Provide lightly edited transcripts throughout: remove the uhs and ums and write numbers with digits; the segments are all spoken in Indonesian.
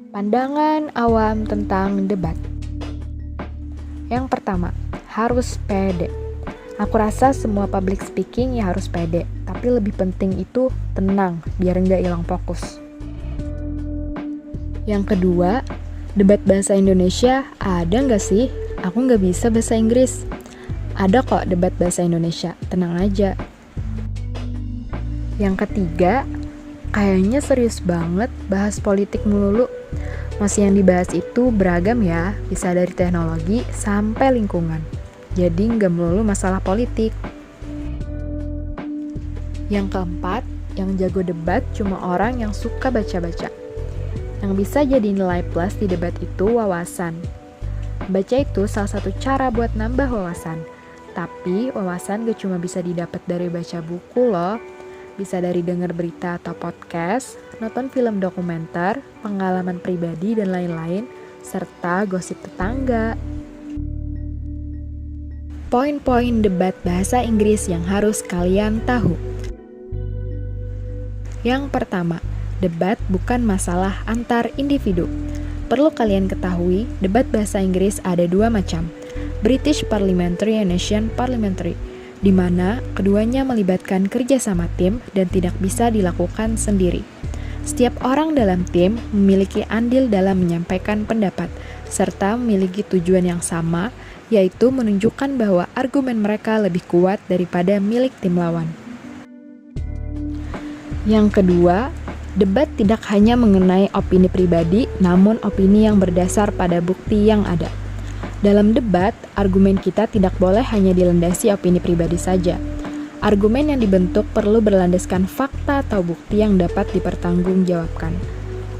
Pandangan awam tentang debat. Yang pertama, harus pede. Aku rasa semua public speaking ya harus pede, tapi lebih penting itu tenang, biar nggak hilang fokus. Yang kedua, debat bahasa Indonesia ada nggak sih? Aku nggak bisa bahasa Inggris. Ada kok debat bahasa Indonesia, tenang aja. Yang ketiga, kayaknya serius banget bahas politik melulu. Masih yang dibahas itu beragam ya, bisa dari teknologi sampai lingkungan. Jadi nggak melulu masalah politik. Yang keempat, yang jago debat cuma orang yang suka baca-baca. Yang bisa jadi nilai plus di debat itu wawasan. Baca itu salah satu cara buat nambah wawasan. Tapi wawasan gak cuma bisa didapat dari baca buku loh. Bisa dari dengar berita atau podcast, nonton film dokumenter, pengalaman pribadi dan lain-lain, serta gosip tetangga. Poin-poin debat bahasa Inggris yang harus kalian tahu. Yang pertama, debat bukan masalah antar individu. Perlu kalian ketahui, debat bahasa Inggris ada dua macam, British Parliamentary and Asian Parliamentary, di mana keduanya melibatkan kerjasama tim dan tidak bisa dilakukan sendiri. Setiap orang dalam tim memiliki andil dalam menyampaikan pendapat, serta memiliki tujuan yang sama, yaitu menunjukkan bahwa argumen mereka lebih kuat daripada milik tim lawan. Yang kedua, debat tidak hanya mengenai opini pribadi, namun opini yang berdasar pada bukti yang ada. Dalam debat, argumen kita tidak boleh hanya dilandasi opini pribadi saja. Argumen yang dibentuk perlu berlandaskan fakta atau bukti yang dapat dipertanggungjawabkan.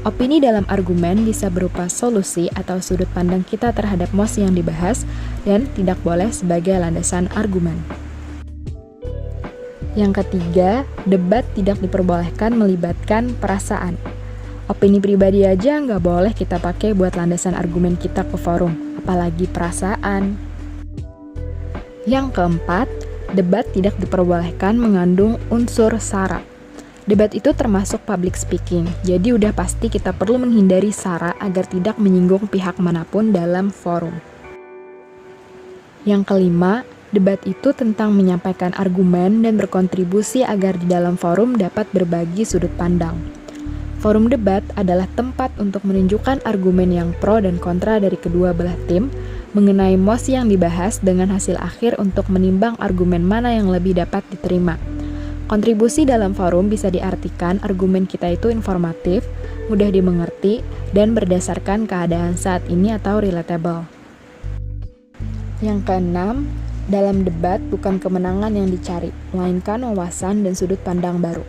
Opini dalam argumen bisa berupa solusi atau sudut pandang kita terhadap mosi yang dibahas dan tidak boleh sebagai landasan argumen. Yang ketiga, debat tidak diperbolehkan melibatkan perasaan. Opini pribadi aja nggak boleh kita pakai buat landasan argumen kita ke forum, apalagi perasaan. Yang keempat, debat tidak diperbolehkan mengandung unsur sara. Debat itu termasuk public speaking, jadi udah pasti kita perlu menghindari sara agar tidak menyinggung pihak manapun dalam forum. Yang kelima, debat itu tentang menyampaikan argumen dan berkontribusi agar di dalam forum dapat berbagi sudut pandang. Forum debat adalah tempat untuk menunjukkan argumen yang pro dan kontra dari kedua belah tim mengenai mosi yang dibahas dengan hasil akhir untuk menimbang argumen mana yang lebih dapat diterima. Kontribusi dalam forum bisa diartikan argumen kita itu informatif, mudah dimengerti, dan berdasarkan keadaan saat ini atau relatable. Yang keenam, dalam debat bukan kemenangan yang dicari, melainkan wawasan dan sudut pandang baru.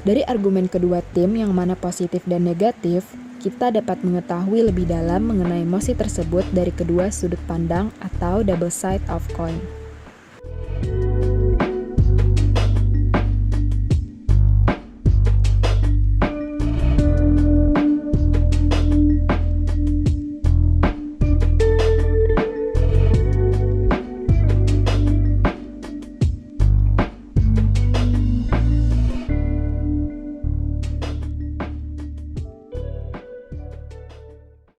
Dari argumen kedua tim yang mana positif dan negatif, kita dapat mengetahui lebih dalam mengenai mosi tersebut dari kedua sudut pandang atau double side of coin.